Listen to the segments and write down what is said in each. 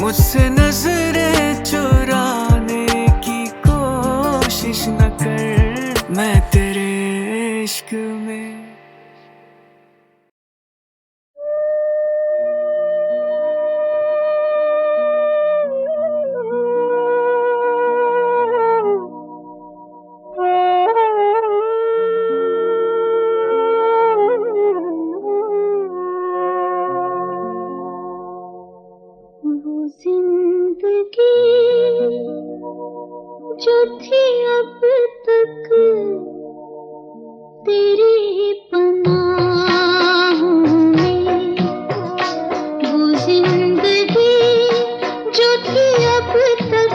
मुझसे नजरें चुराने की कोशिश न कर, मैं तेरे इश्क में। वो जिंदगी जो थी अब तक तेरी पनाहों में, वो जिंदगी जो थी अब तक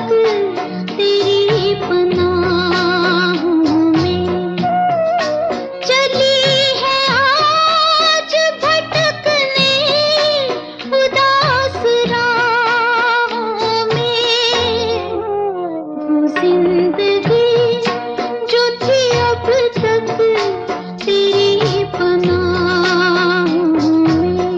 तेरी पनाहों में, चली है आज भटकने उदास राहों में। वो जिंदगी जो थी अब तक तेरी पनाहों में।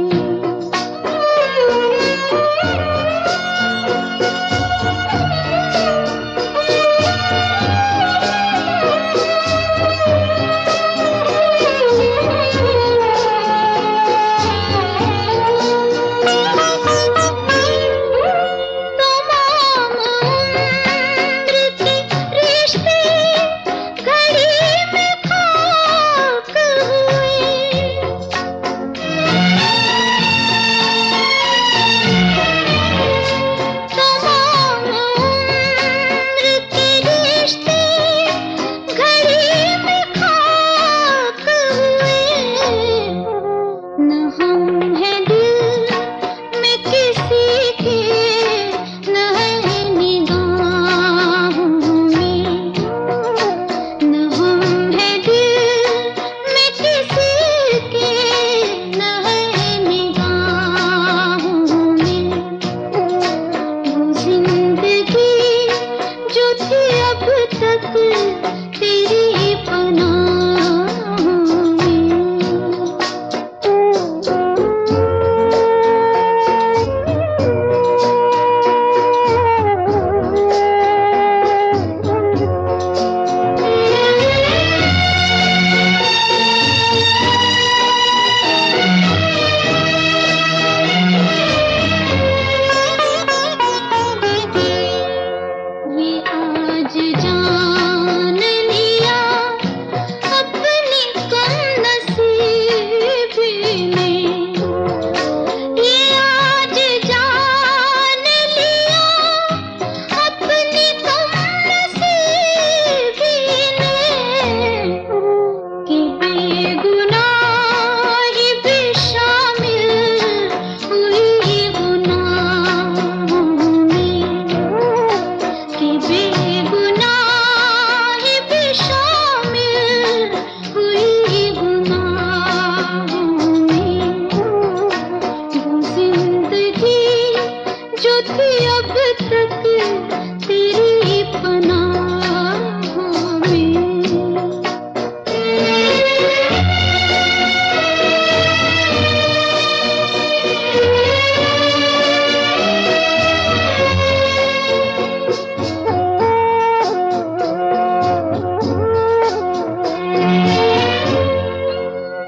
तमाम उम्र के रिश्ते घड़ी में खाक हुए, तमाम उम्र के रिश्ते घड़ी में खाक हुए। न हम हैं दिल में किसी के, न है निगाहों में, न हम हैं दिल में किसी के, न है निगाहों में। वो जिंदगी जो थी अब तक तेरी पनाहों में। ये आज जान लिया अपनी कमनसीबी में, ये आज जान लिया अपनी कमनसीबी में, कि बेगुनाही भी शामिल हुई गुनाहों में, कि बेगुनाही भी शामिल हुई गुनाहों में। वो जिंदगी जो थी अब तक तेरी पनाहों में।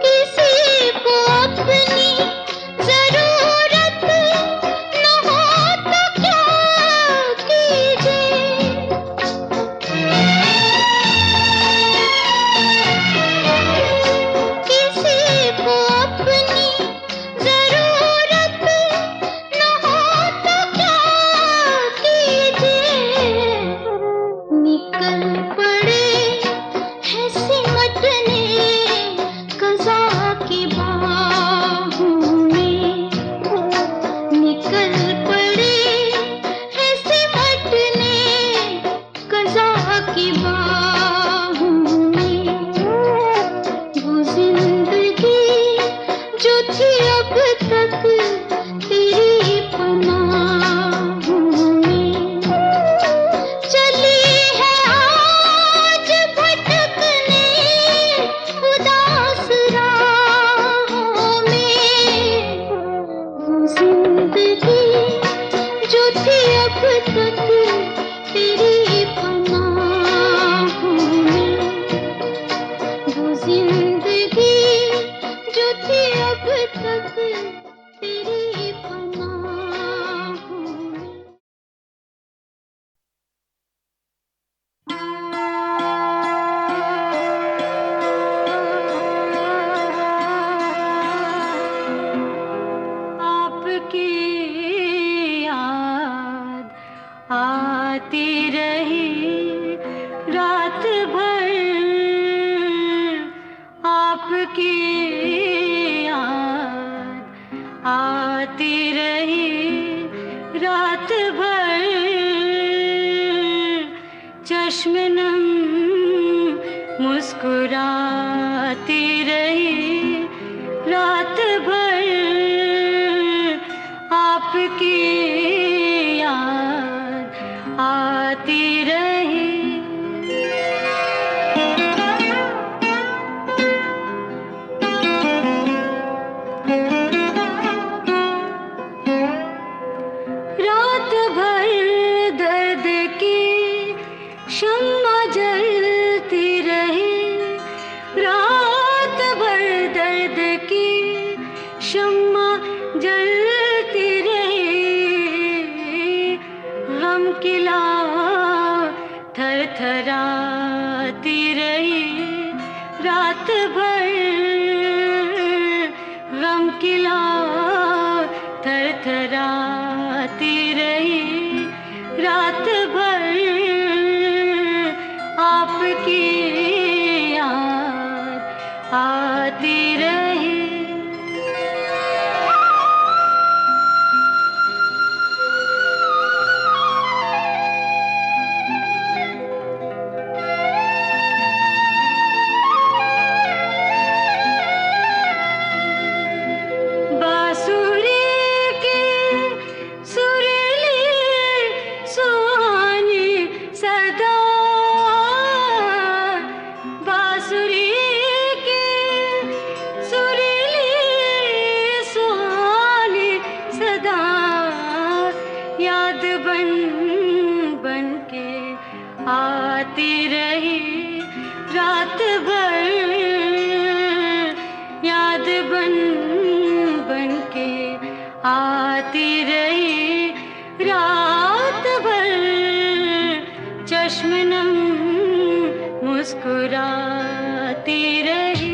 किसी को अपनी जरूरत न हो तो क्या रात भर चश्म नम मुस्कुराती रही, रात भर आपकी याद आती रही। रात भर दर्द की शम्मा जलती रही, रात भर दर्द की शम्मा जलती रही, गम की लौ थरथराती रही, रात भर गम की लौ थरथराती रही, रात भर आपकी याद आती रही। याद बन बन के आती रही, रात भर याद बन बन के आती रही, रात भर चश्म नम मुस्कुराती रही।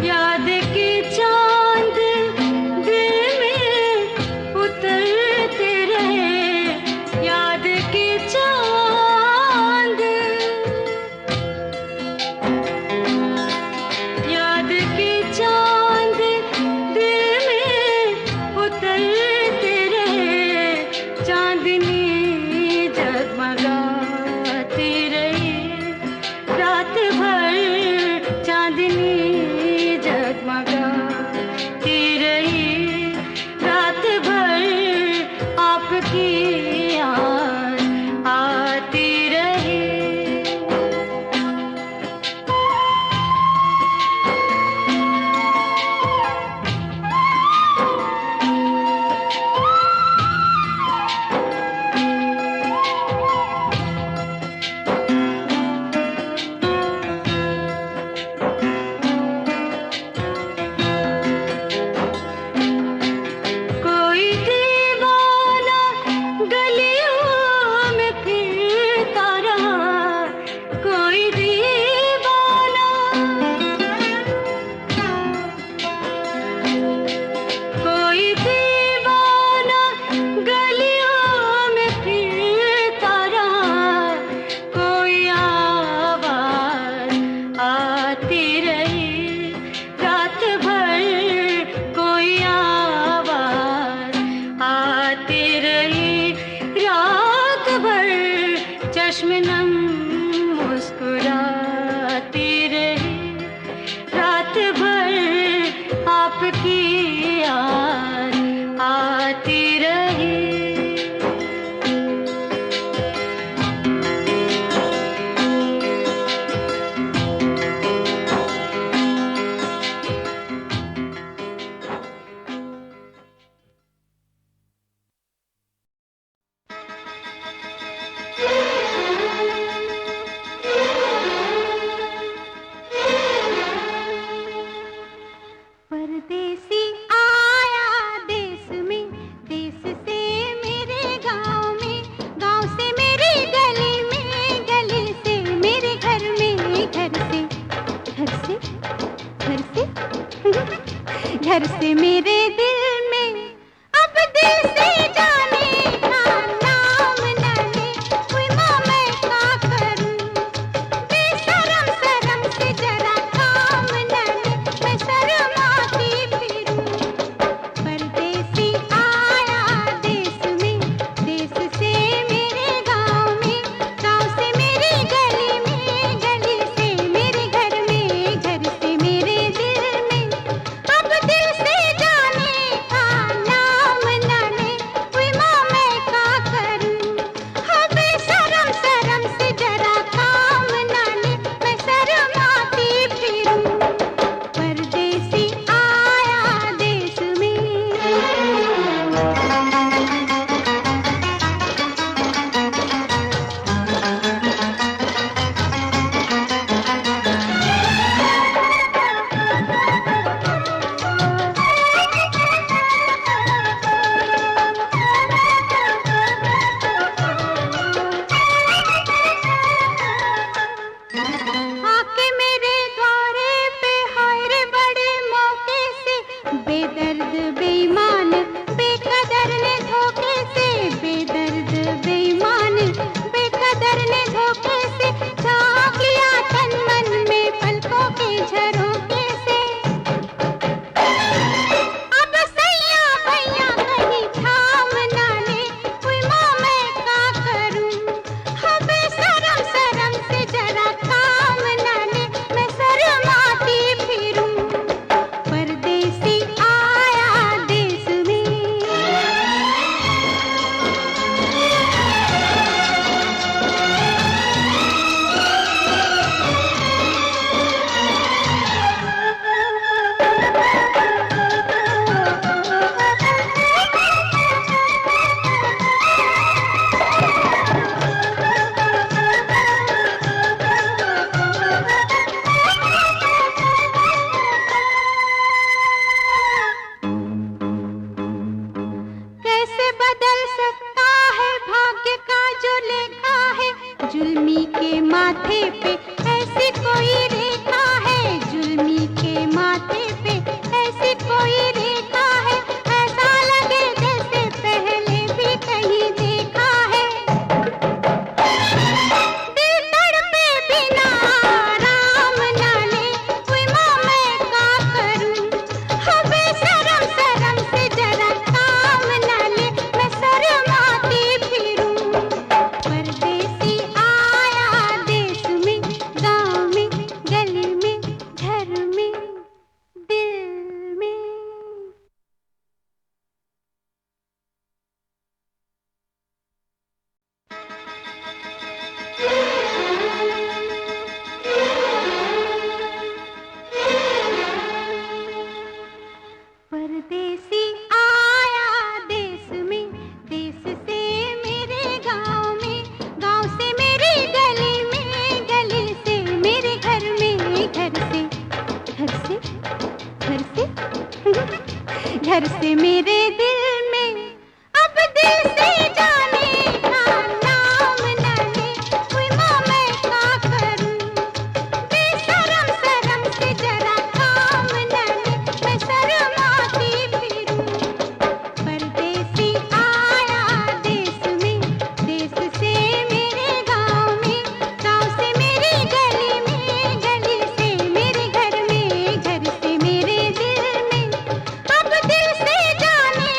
याद के चांद दिल में उतरते रहे, याद के चांद, याद के चांद दिल में उतरते रहे, चांदनी जगमगाती रही, रात भर चांदनी जगमगाती रही, रात भर आपकी याद आती रही। कोई दीवाना गलियों में फिरता रहा, कोई दीवाना, कोई दीवाना गलियों में फिरता रहा, कोई आवाज आती रही, रात भर कोई आवाज आती रही, रात भर चश्म नम मुस्कुराती रही, रात भर आपकी याद आती रही। परदेसी आया देश में, देश से मेरे गांव में, गांव से मेरी गली में, गली से मेरे घर में, घर से घर से घर से घर से मेरे दिल में, अब दिल से जाने का नाम न ले। कोई माँ मैं क्या करूं, बेशरम शर्म से जरा काम न ले, मैं शर्माती फिरूं। परदेसी आया देश में, देश से मेरे गाँव में, गाँव से मेरी गली में, गली से मेरे घर में, घर से मेरे दिल में, अब दिल से जाने का नाम न ले। कोई माँ मैं क्या करूं, हाँ बेशरम शर्म से जरा काम न ले, मैं शर्माती फिरूं। परदेसी आया देश में। आके मेरे द्वारे पे हाय रे बड़े मौके से, बेदर्द बेईमान बेकदर ने धोखे से, बेदर्द बेईमान बेकदर ने धोखे से, झाँक लिया तन मन में पलकों के झरोखे से। अब सैया भैया कहीं थाम ना ले, कोई माँ मैं क्या करूं, हाँ बेशरम शर्म से जरा काम न ले, मैं शर्माती फिरूं। परदेसी आया देश में। कैसे बदल सकता है भाग्य का जो लेखा है, जुल्मी के माथे पे ऐसी कोई रेखा है, जुल्मी के माथे पे ऐसी कोई रेखा है, ऐसा लगे जैसे पहले भी कहीं देखा है। दिल तड़पे बिना आराम न ले, कोई माँ मैं क्या करूं, हाँ बेशरम शर्म से जरा काम न ले, मैं शर्माती फिरूं। परदेसी आया देश में, गाँव में, गली में, घर में, दिल में। परदेसी आया देश में, देश से मेरे गाँव में, गाँव से मेरी गली में, गली से मेरे घर में, घर से घर से घर से घर से मेरे दिल में, अब दिल से जाने का नाम न ले। कोई माँ मैं क्या करूं, बेशरम शर्म से जरा काम न ले, मैं शर्माती फिरूं। परदेसी आया देश में, देश से मेरे गाँव में, गाँव से मेरी गली में, गली से मेरे घर में, घर से मेरे दिल में, अब दिल से जाने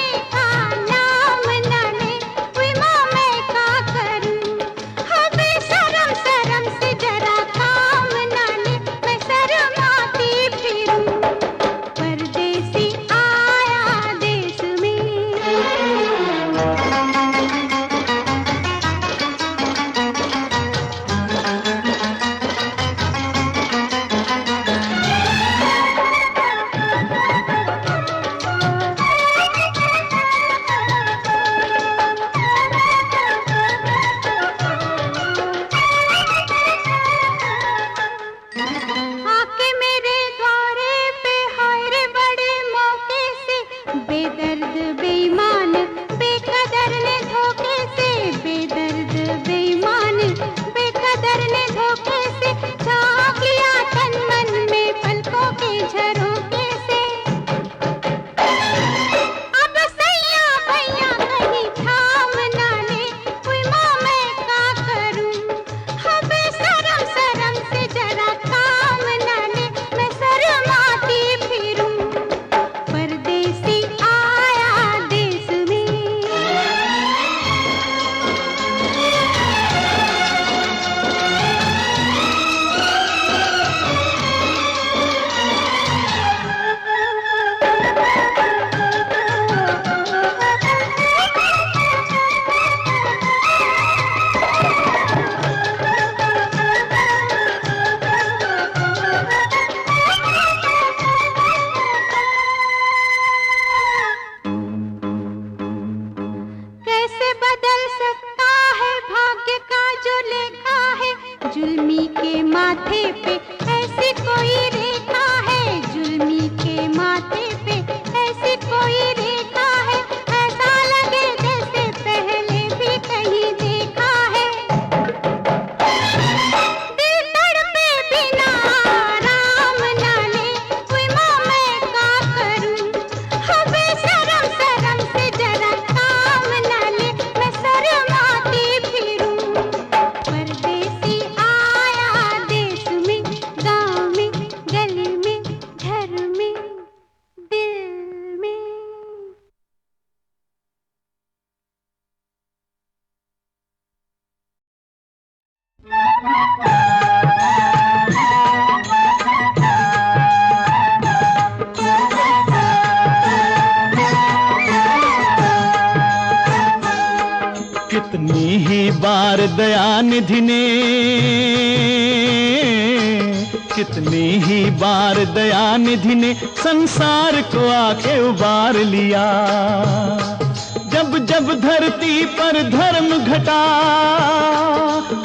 बार दया निधि ने, कितनी ही बार दया निधि ने संसार को आके उबार लिया। जब जब धरती पर धर्म घटा,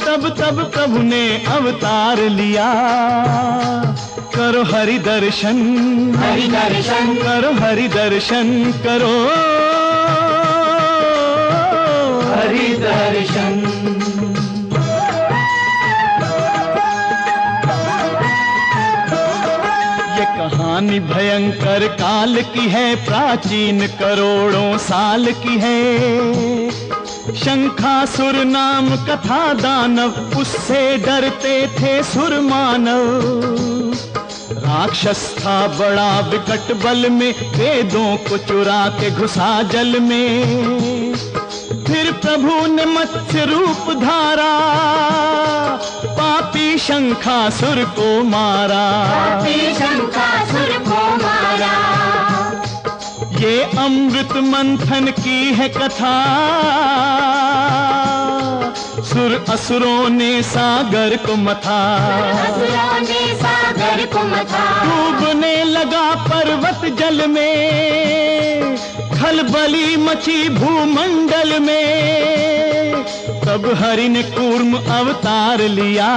तब तब प्रभु ने अवतार लिया। करो हरि दर्शन, हरि दर्शन, करो हरि दर्शन, करो हरि दर्शन। ये कहानी भयंकर काल की है, प्राचीन करोड़ों साल की है। शंखासुर नाम कथा दानव, उससे डरते थे सुर मानव। राक्षस था बड़ा विकट बल में, वेदों को चुरा के घुसा जल में। फिर प्रभु ने मत्स्य रूप धारा, पापी शंखासुर को मारा। पापी शंखासुर को मारा। ये अमृत मंथन की है कथा, सुर असुरों ने सागर को मथा। असुरों ने सागर को मथा। डूबने लगा पर्वत जल में, खलबली मची भूमंडल में। तब हरि ने कूर्म अवतार लिया,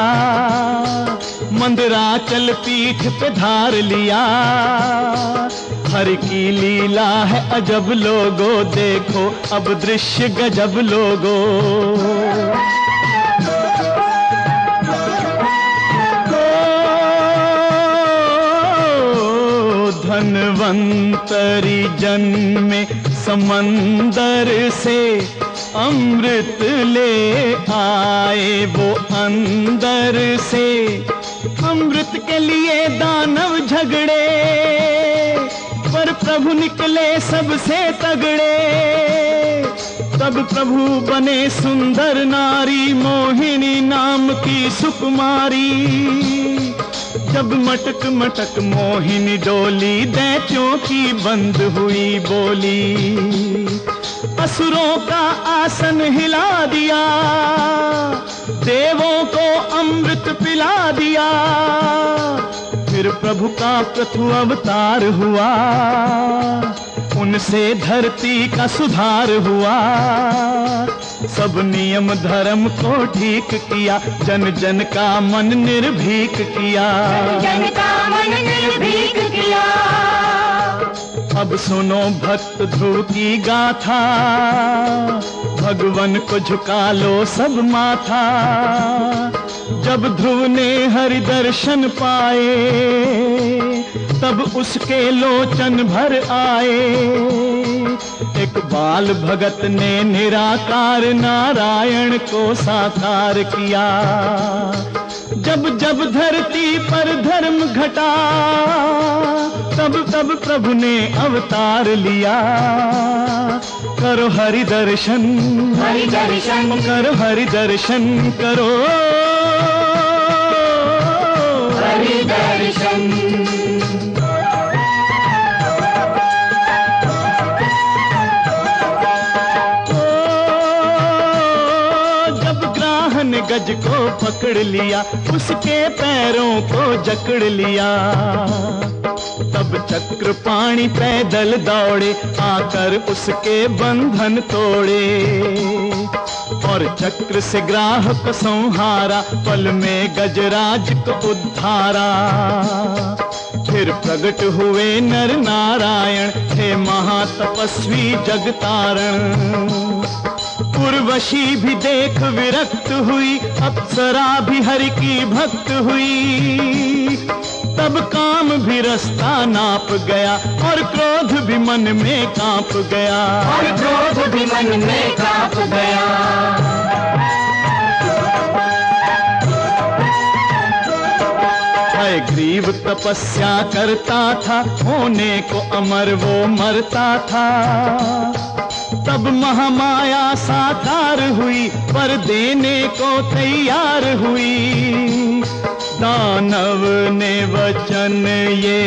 मंदराचल पीठ पे धार लिया। हरि की लीला है अजब लोगो, देखो अब दृश्य गजब लोगो। धन्वंतरी जन्मे समंदर से, अमृत ले आए वो अंदर से। अमृत के लिए दानव झगड़े, पर प्रभु निकले सबसे तगड़े। तब प्रभु बने सुंदर नारी, मोहिनी नाम की सुकुमारी। जब मटक मटक मोहिनी डोली, दैत्यों की बंद हुई बोली। असुरों का आसन हिला दिया, देवों को अमृत पिला दिया। फिर प्रभु का प्रथु अवतार हुआ, उनसे धरती का सुधार हुआ। सब नियम धर्म को ठीक किया, जन जन का मन निर्भीक किया। जन का मन निर्भीक किया। अब सुनो भक्त ध्रुव की गाथा, भगवन को झुका लो सब माथा। जब ध्रुव ने हरि दर्शन पाए, तब उसके लोचन भर आए। एक बाल भगत ने निराकार नारायण को साकार किया। जब जब धरती पर धर्म घटा, तब तब प्रभु ने अवतार लिया। करो हरि दर्शन, हरि दर्शन, करो हरि दर्शन, करो हरि दर्शन। गज को पकड़ लिया, उसके पैरों को जकड़ लिया। तब चक्र पाणी पैदल दौड़े, आकर उसके बंधन तोड़े। और चक्र से ग्राह को संहारा, पल में गजराज को उद्धारा। फिर प्रकट हुए नर नारायण, हे महातपस्वी जगतारण। उर्वशी भी देख विरक्त हुई, अप्सरा भी हरि की भक्त हुई। तब काम भी रास्ता नाप गया, और क्रोध भी मन में कांप गया। और क्रोध भी मन में कांप गया। हयग्रीव तपस्या करता था, होने को अमर वो मरता था। तब महामाया साकार हुई, पर देने को तैयार हुई। दानव ने वचन ये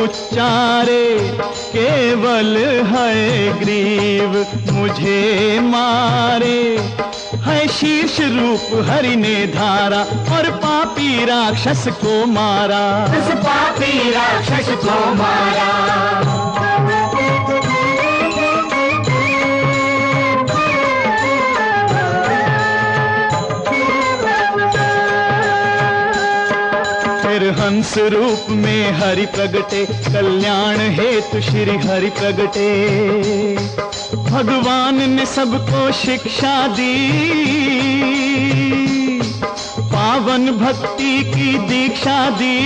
उच्चारे, केवल हयग्रीव मुझे मारे। है शीर्ष रूप हरि ने धारा और पापी राक्षस को मारा। उस पापी राक्षस को मारा। फिर हंस रूप में हरि प्रगटे, कल्याण हेतु श्री हरि प्रगटे। भगवान ने सबको शिक्षा दी, पावन भक्ति की दीक्षा दी।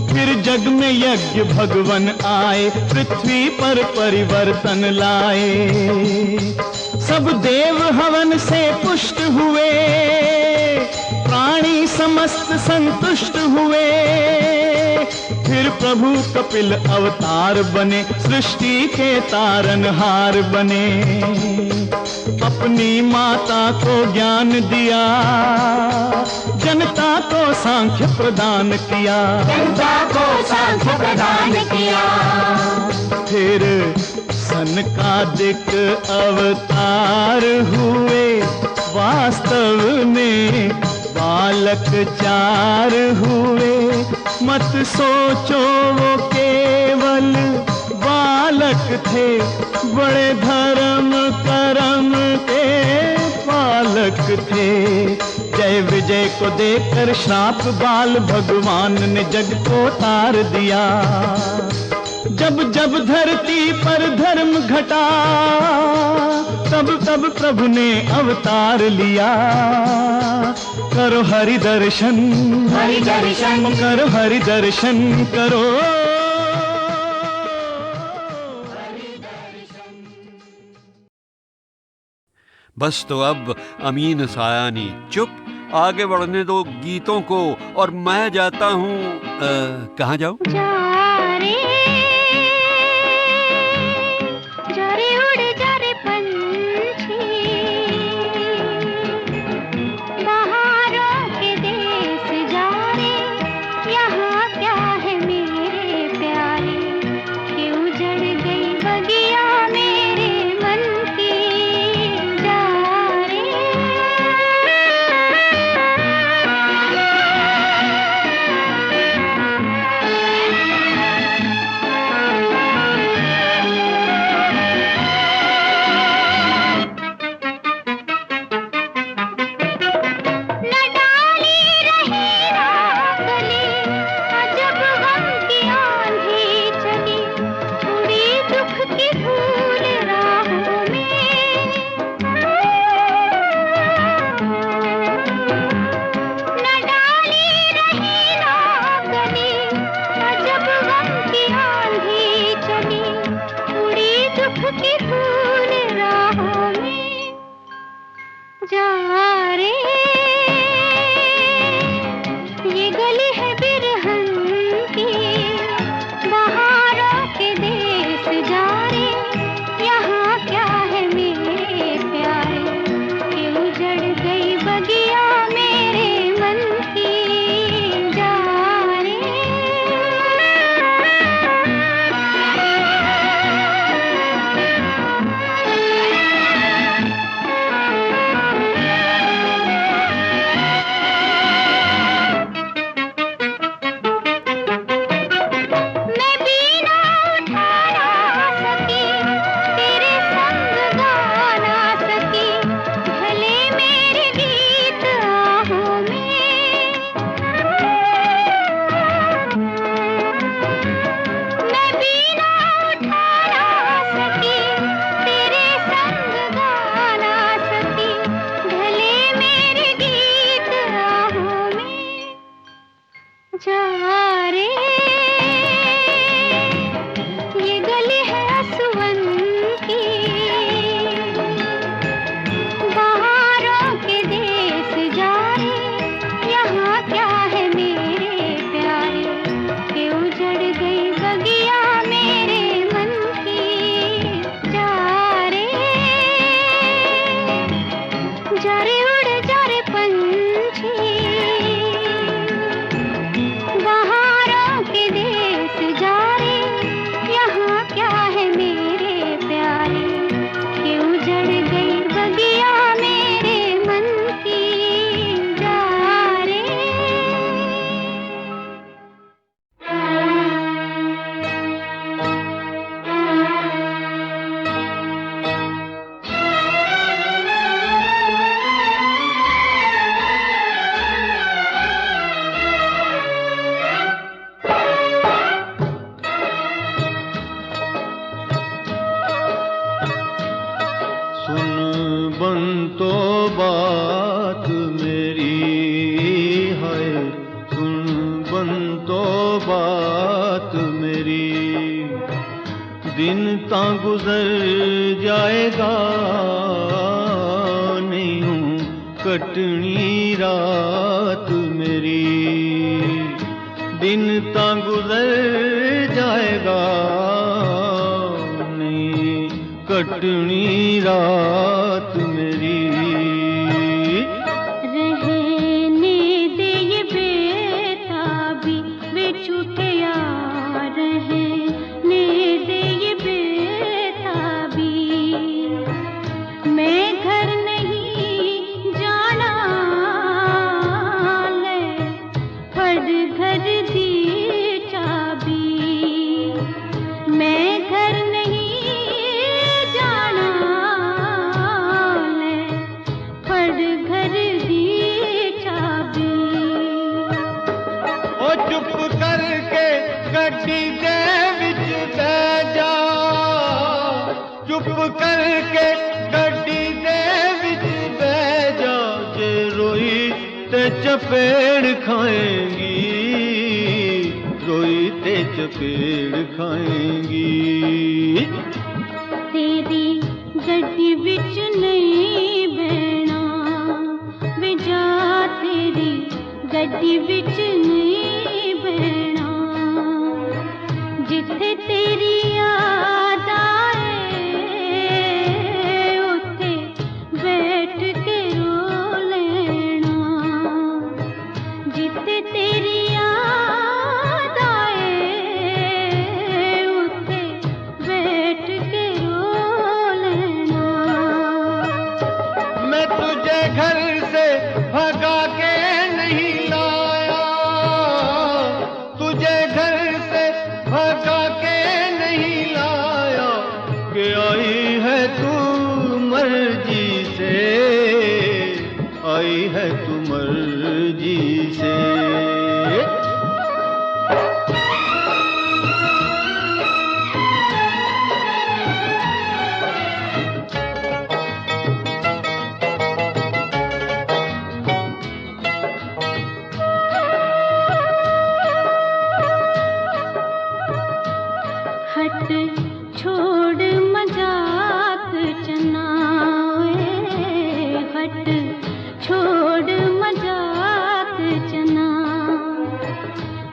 फिर जग में यज्ञ भगवन आए, पृथ्वी पर परिवर्तन लाए। सब देव हवन से पुष्ट हुए, प्राणी समस्त संतुष्ट हुए। फिर प्रभु कपिल अवतार बने, सृष्टि के तारनहार बने। अपनी माता को ज्ञान दिया, जनता को सांख्य प्रदान किया। जनता को सांख्य प्रदान किया। फिर सनकादिक अवतार हुए, वास्तव में बालक 4 हुए। मत सोचो वो केवल बालक थे, बड़े धर्म करम के पालक थे। जय विजय को देकर श्राप बाल भगवान ने जग को तार दिया। जब जब धरती पर धर्म घटा, तब तब प्रभु ने अवतार लिया। करो हरि दर्शन, हरि दर्शन, करो हरि दर्शन करो। बस तो अब अमीन सायानी चुप, आगे बढ़ने दो गीतों को और मैं जाता हूँ। कहाँ जाऊँ? जा रे उड़ जा रे पंछी, बहारों के देश जा रे। यहाँ क्या है मेरे प्यारे, क्यों जड़ गई बगिया मेरे मन की। जा रे दिन तां गुजर जाएगा, नहीं हूँ कटनी रात मेरी। दिन तां गुजर जाएगा, नहीं कटनी रात मेरी। रहने दे ये बेताबी वे छूटे यार, रहने दे ये बेताबी। मैं घर नहीं जाना, ले फड़ घर दी चाबी। मैं घर नहीं जाना, ले फड़ घर दी चाबी। ओ चुप करके गड्डी दे विच बह जा, चुप करके गड्डी दे विच बह जा। जे रोई ते चपेड़ खाएंगी, रोई ते चपेड़ खाएंगी। तेरी गड्डी विच नहीं बहना, वे जा तेरी गड्डी विच नहीं बहना। जिथे तेरी याद आए, उथे बैठ के रो लेना। जिथे तेरी याद आए, उथे बैठ के रो लेना। मैं तुझे घर से भगा के नहीं लाया, तुझे घर से भगा के नहीं लाया। कि आई है तू मर्जी से, आई है तू मर्जी से। हट छोड़ मजाक चनाए, हट छोड़ मजाक चना।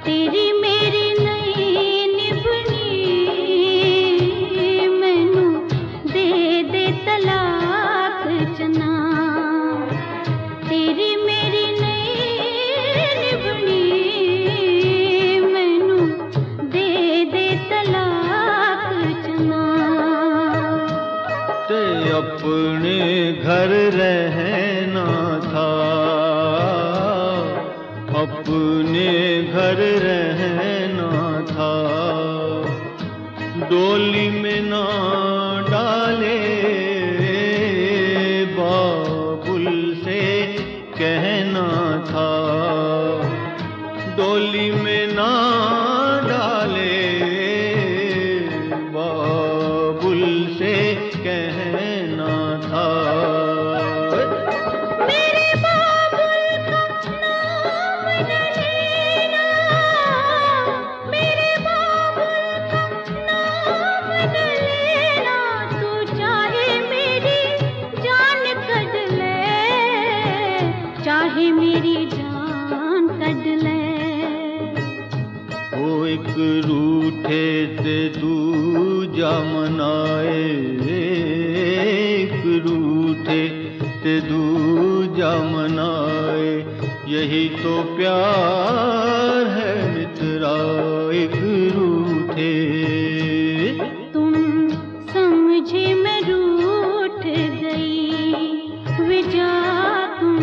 तेरी मेरी नहीं निभनी, मैनू दे दे तलाक चना। तेरी मेरी नहीं निभनी, मैनू दे दे तलाक चना। ते अपने घर रहना था, अपने घर रहना था। डोली में ना डाले, बाबुल से कहना था। डोली में ना डाले, बाबुल से कहना था। मेरे बाबुल का नाम न लेना, मेरे बाबुल का नाम न लेना। तू चाहे मेरी जान कट ले, चाहे मेरी जान कट ले। ओ एक रूठे ते दूजा मनाए, एक रूठे ते दूजा मनाए। यही तो प्यार है मित्रा, एक रूठे। तुम समझे मैं रूठ गई, वे जा तुम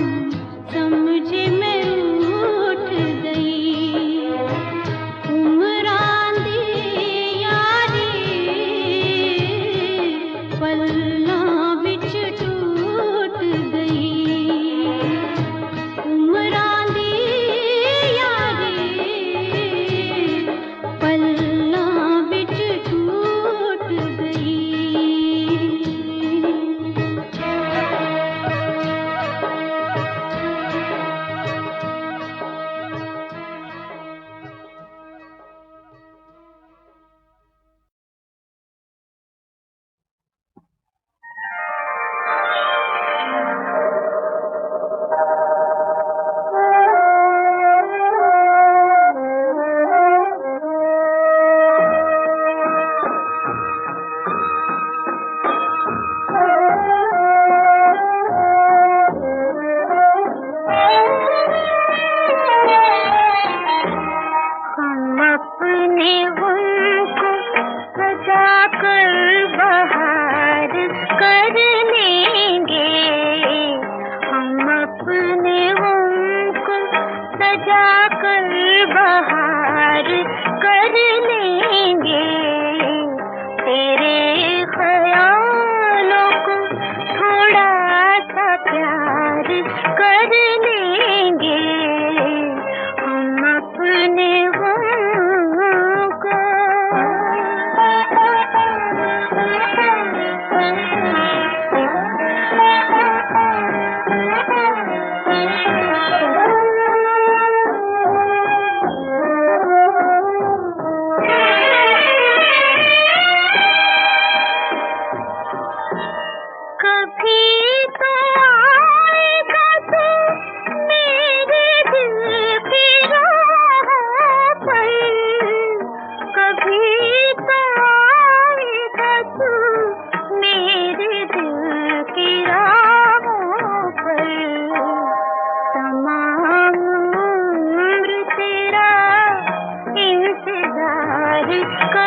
समझे मैं रूठ गई। उमरां दी यारी पल्लां विच टूट गई। उमरां दी यारी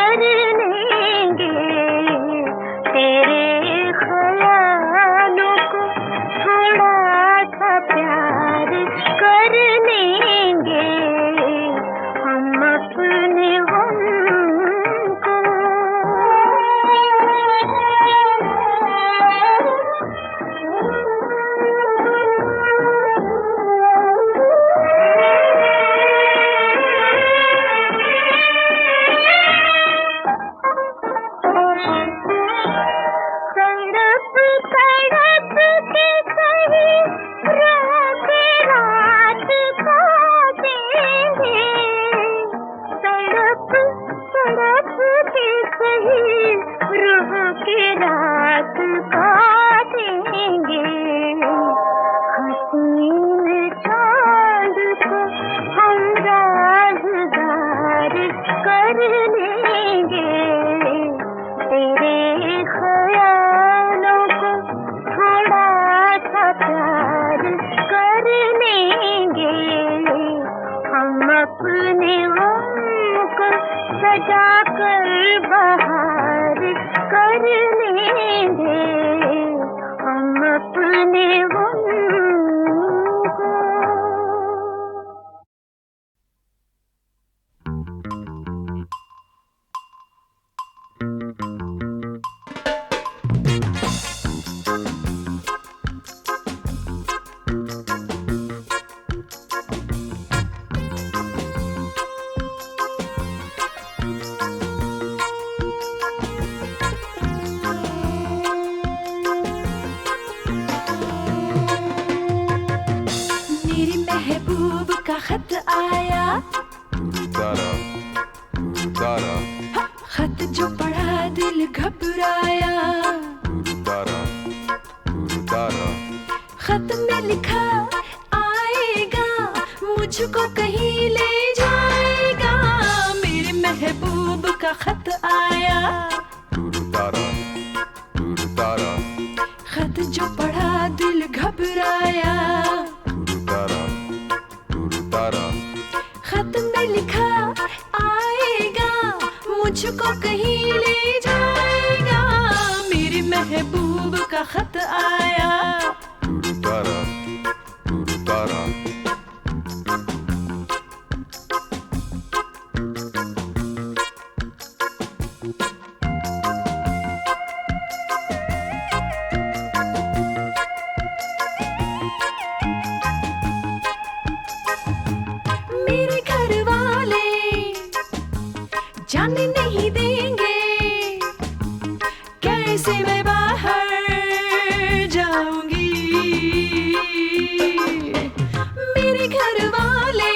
कर लेंगे तेरे ख्यालों को थोड़ा सा प्यार कर लेंगे हम अपने गम को। खत आया खत जो पढ़ा दिल घबराया खत में लिखा आएगा मुझको कहीं ले जाएगा मेरे महबूब का खत आया खत जो पढ़ा दिल घबराया खत में लिखा आएगा मुझको कहीं ले जाएगा मेरे महबूब का खत आया जाने नहीं देंगे कैसे मैं बाहर जाऊंगी मेरे घर वाले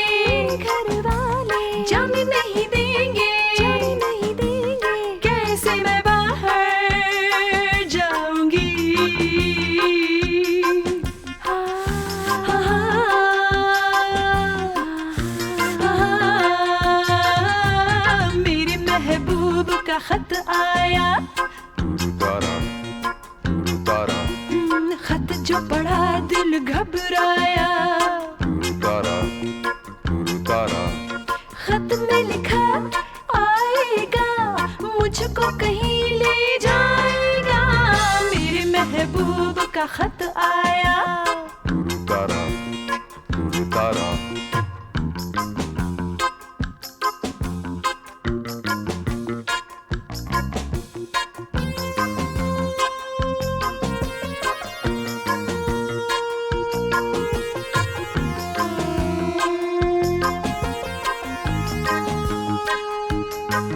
जाने नहीं देंगे कैसे मैं बाहर जाऊंगी महबूब का खत आया खत जो पढ़ा दिल घबराया खत में लिखा आएगा मुझको कहीं ले जाएगा मेरे महबूब का खत आया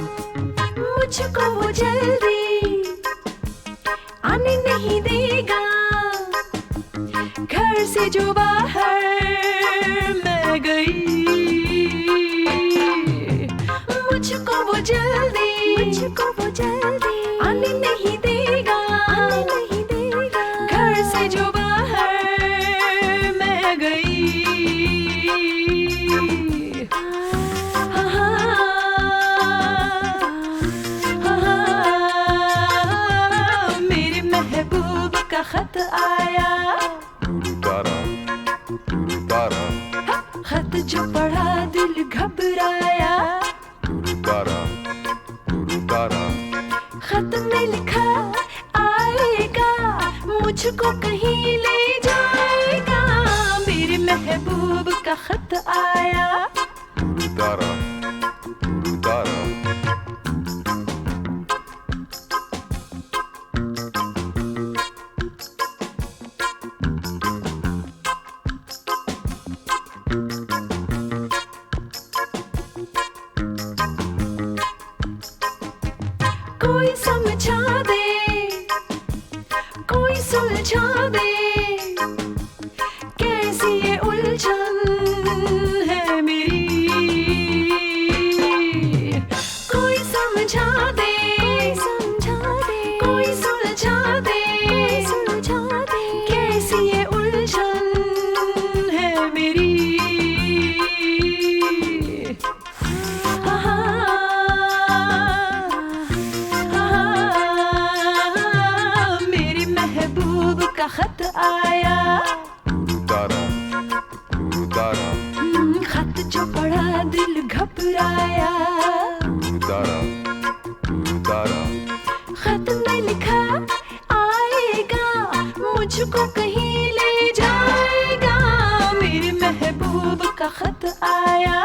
मुझको वो जल्दी आने नहीं देगा घर से जो बाहर मैं गई मुझको वो जल्दी आने नहीं देगा घर से जो बाहर मैं गई खत आया खत जो पढ़ा दिल घबराया मुझको कहीं ले जाएगा, मेरे महबूब का खत आया। कोई समझा दे, कोई सुलझा दे, कैसी ये उलझन है मेरी। कोई समझा दे, कोई सुलझा दे, कैसी ये उलझन है मेरी। मेरे महबूब का खत आया। खत जो पढ़ा दिल घबराया। खत में लिखा आएगा, मुझको कहीं ले जाएगा, मेरे महबूब का खत आया।